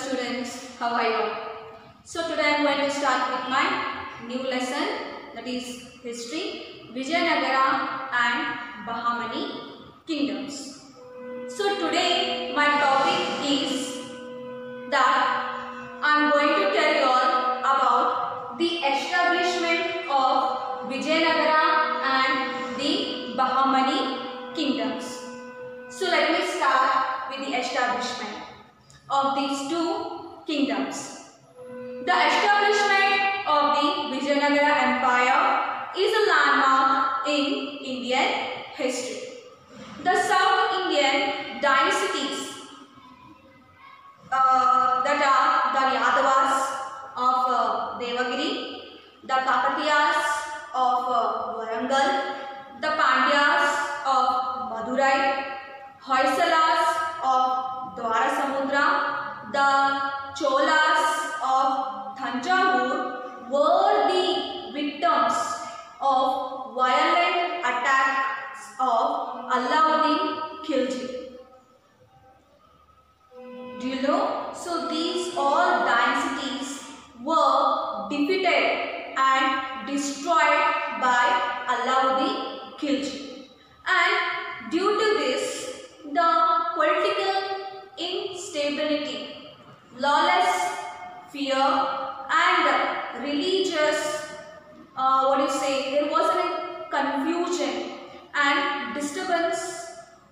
students, how are you? So today I am going to start with my new lesson, that is history, Vijayanagara and Bahmani kingdoms. So today my topic is that I am going to tell you all about the establishment of Vijayanagara and the Bahmani kingdoms. So let me start with the establishment of these two kingdoms. The establishment of the Vijayanagara Empire is a landmark in Indian history. The South Indian dynasties that are the Yadavas of Devagiri, the Kakatiyas of Warangal, the Pandyas of Madurai, Hoysalas of Dwarasamudra, the Cholas of Thanjavur were the victims of violent attacks of Alauddin Khilji. Do you know? So these all dynasties were defeated and destroyed by Alauddin Khilji. And due to this, the political instability, lawless fear and religious, there was a confusion and disturbance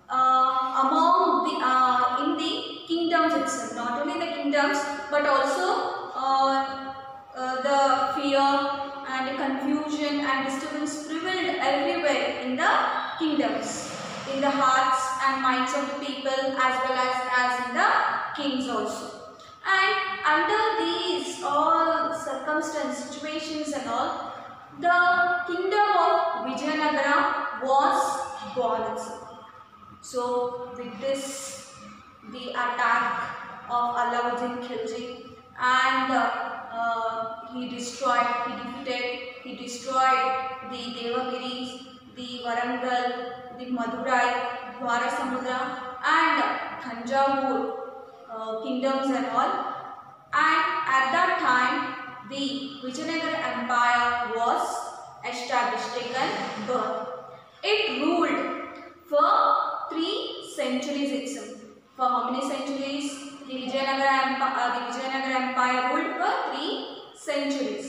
among the in the kingdoms itself. Not only the kingdoms but also the fear and confusion and disturbance prevailed everywhere in the kingdoms, in the hearts and minds of the people as well as in the kings also. And under these all circumstances, situations and all, the kingdom of Vijayanagara was born itself. So with this, the attack of Alauddin Khilji, and he destroyed the Devagiris, the Warangal, the Madurai, Dwarasamudra and Thanjavur kingdoms and all. And at that time, the Vijayanagara Empire was established, taken birth. It ruled for 3 centuries itself. For how many centuries? The Vijayanagara Empire ruled for 3 centuries.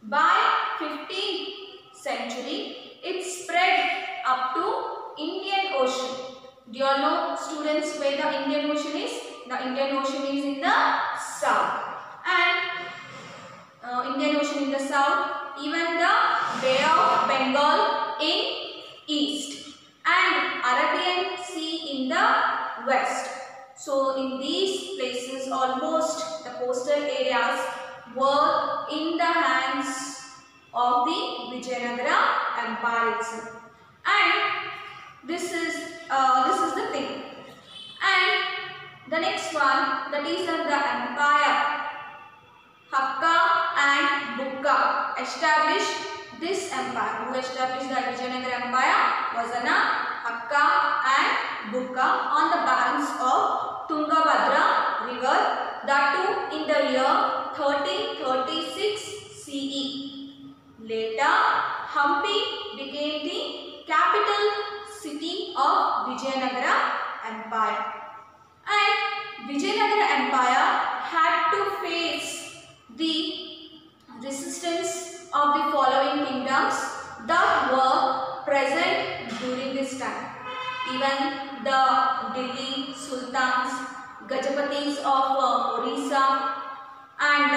By 15th century, it spread up to Indian Ocean. Do you all know, students, where the Indian Ocean is? The Indian Ocean is in the south. And Indian Ocean in the south, even the Bay of Bengal in east, and Arabian Sea in the west. So in these places, almost the coastal areas were in the hands of the Vijayanagara Empire itself. And this is the thing. And the next one, that is the empire. Hakka and Bukka established this empire. Who established the Vijayanagara Empire was Hakka and Bukka on the banks of Tungabhadra river, that too in the year 1336 CE. Later, Hampi became the capital city of Vijayanagara Empire. And Vijayanagara Empire had to face the resistance of the following kingdoms that were present during this time. Even the Delhi Sultans, Gajapatis of Orissa, and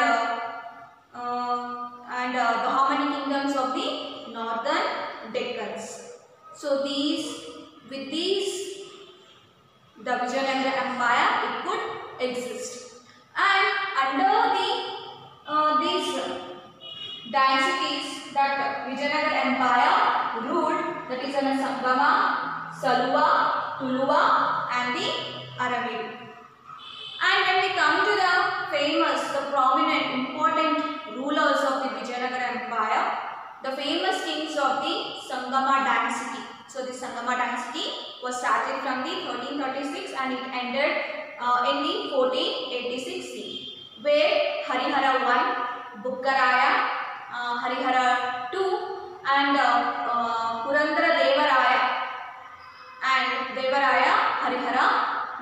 Bahmani kingdoms of the northern Deccans. So with these, the Vijayanagara Empire, it could exist. And under these dynasties that Vijayanagara Empire ruled, that is Sangama, Saluva, Tuluva and the Arabic. And when we come to the prominent, important rulers of the Vijayanagara Empire, the famous kings of the Sangama dynasty. So the Sangama dynasty was started from the 1336 and it ended in the 1486 CE. where Harihara 1, Bukkaraya, Harihara 2 and Purandara Devaraya and Devaraya Harihara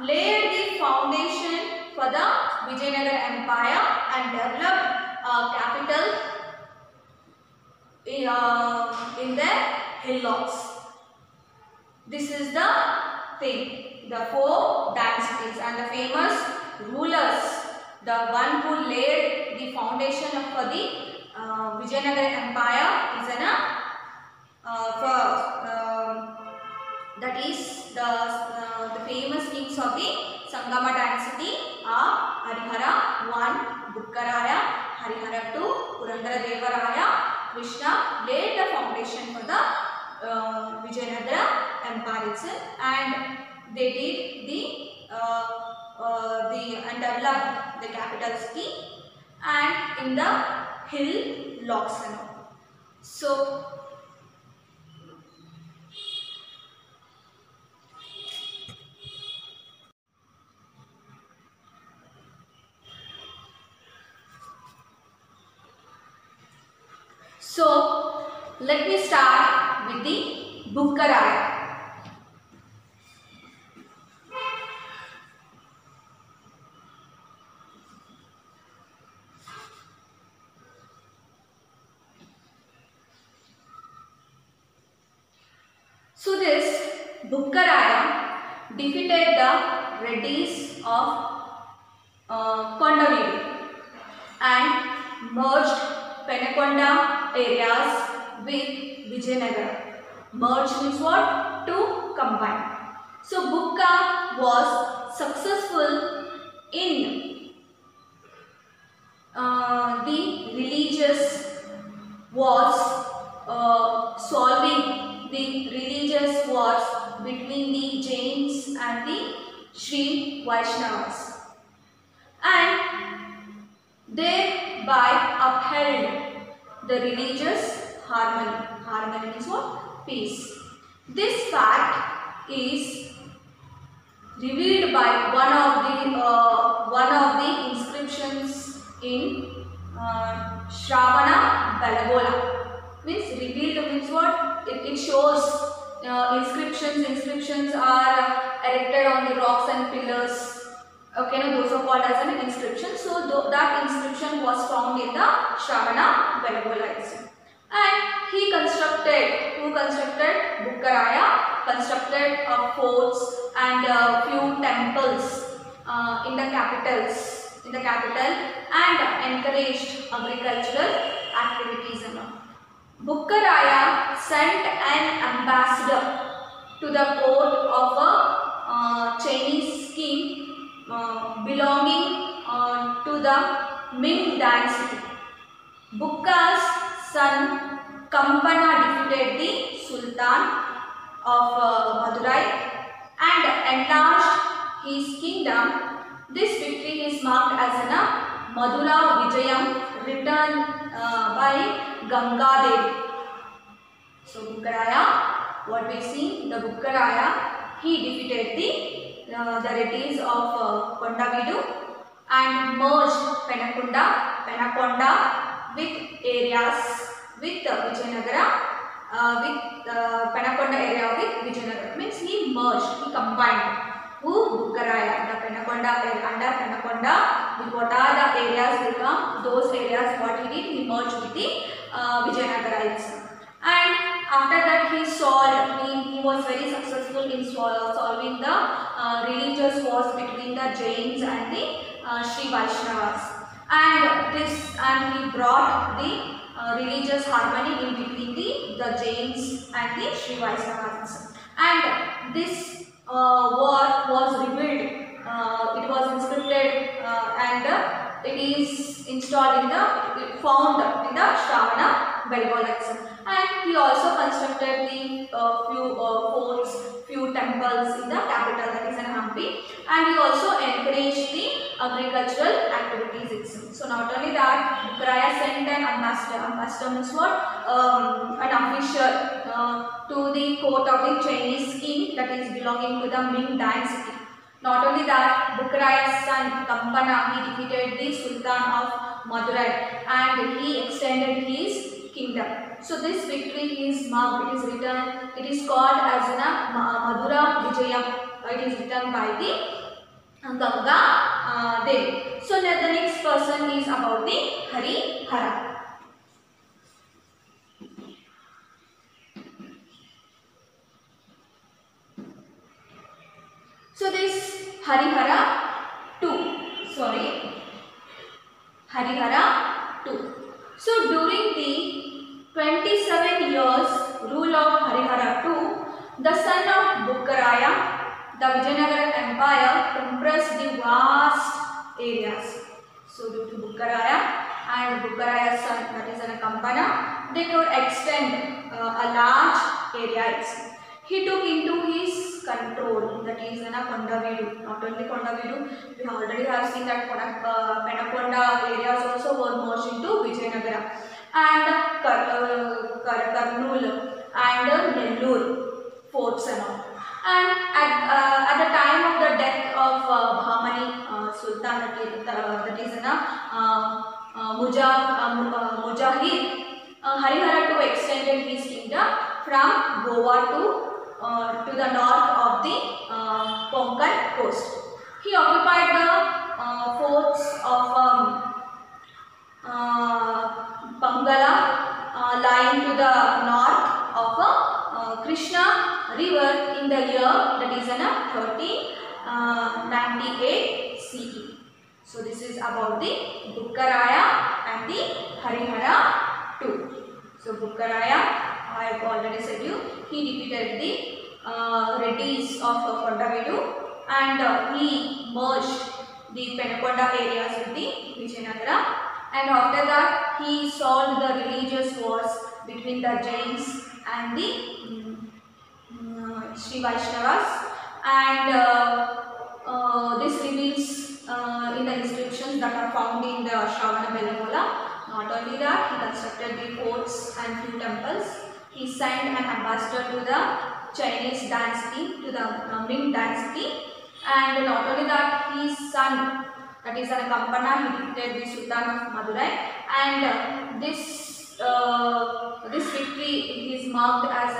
laid the foundation for the Vijayanagara Empire and developed a capital in their hillocks. This is the thing, the four dynasties and the famous rulers, the one who laid the foundation for the Vijayanagara Empire is that is the famous kings of the Sangama dynasty are Harihara 1, Bukkaraya, Harihara 2, Purandara Devaraya. Krishna laid the foundation for the Vijayanagara Empire itself, and they did and developed the capital city and in the hill locks and all. So let me start with the Bukkaraya. So this Bukkaraya defeated the Reddys of Kondaveedu and merged Penakonda areas with Vijayanagara. Merge means what? To combine. So Bukka was successful in the religious wars, solving the religious wars between the Jains and the Sri Vaishnavas, and thereby upheld the religious harmony. Harmony means what? Peace. This fact is revealed by one of the inscriptions in Shravana Belagola. Means revealed means what? It shows inscriptions. Inscriptions are erected on the rocks and pillars. Okay, no, those are called as an inscription. So that inscription was found in the Shravana Belagola itself. And who constructed? Bukkaraya constructed forts and few temples in the capital and encouraged agricultural activities and all. Bukkaraya sent an ambassador to the court of a Chinese king belonging to the Ming dynasty. Bukka's son Kampana defeated the Sultan of Madurai and enlarged his kingdom. This victory is marked as a Madura Vijayam written by Gangadevi. So Bukkaraya, what we see, the Bukkaraya, he defeated the Reddys of Kondaveedu and merged Penakonda with areas with Vijayanagara, with Penakonda area with Vijayanagara. Means he merged, he combined. Who? Bukkaraya, the Penakonda area, under Penakonda, with what are the areas become, those areas what he did, he merged with the Vijayanagara itself. And after that he was very successful in solving the religious wars between the Jains and the Sri Vaishnavas. And he brought the religious harmony in between the Jains and the Sri Vaishnavas. And this war was rebuilt. It was inscripted and it is installed found in the Shravana Belagola itself. And he also constructed the few forts, few temples in the capital, that is in Hampi, and he also encouraged the agricultural activities itself. So not only that, Bukkaraya sent an ambassador. Ambassador means what? An official to the court of the Chinese king that is belonging to the Ming dynasty. Not only that, Bukkaraya's son Kampana, he defeated the Sultan of Madurai and he extended his kingdom. So this victory is marked, it is written, it is called as Madura Vijayam. It is written by the Ganga Devi. So the next person is about the Harihara. So this Harihara II. Harihara II. So during the 27 years rule of Harihara II, the son of Bukkaraya, the Vijayanagara Empire compressed the vast areas. So due to Bukkaraya and Bukkaraya's son, that is Kampana, they could extend a large area. He took into his control, that is Kondaveedu. Not only Kondaveedu, we already have seen that Penakonda areas also were merged into Vijayanagara, and Kurnool and Nellore forts and all. And at the time of the death of Bahmani Sultan, that is Mujahid, Harihara II extended his kingdom from Goa to the north of the Konkan coast. He occupied the forts of Pangala, lying to the north of Krishna river in the year that is 1398 CE. So this is about the Bukkaraya and the Harihara II. So Bukkaraya, I have already said you, he defeated the Reddis of Kondaveedu and he merged the Penakonda areas with the Vijayanagara, and after that he solved the religious wars between the Jains and the Sri Vaishnavas, and this reveals in the inscriptions that are found in the Shravana-Bellagola. Not only that, he constructed the forts and few temples. He sent an ambassador to the Chinese dynasty, to the Ming dynasty, and not only that, his son, that is Kampana, he defeated the Sultan of Madurai, and this victory is marked as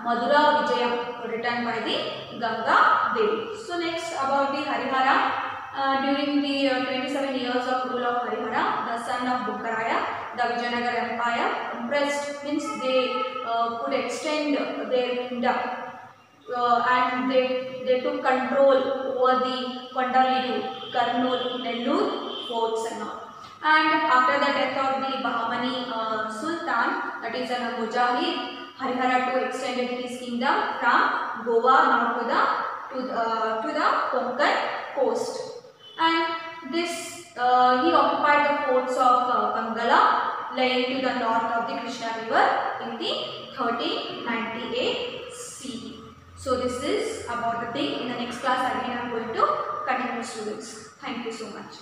Madura Vijayam, written by the Ganga Devi. So next about the Harihara. During the 27 years of rule of Harihara, the son of Bukkaraya, the Vijayanagara Empire compressed, means they could extend their kingdom and they took control over the Kondaveedu, Kurnool, Nellore forts and all. And after the death of the Bahmani Sultan, that is Mujahid, Harihara II extended his kingdom from Goa now to the Konkan coast. And this he occupied the forts of Pangala, lying to the north of the Krishna river in the 1398 CE. So this is about the thing. In the next class again I am going to continue, students. Thank you so much.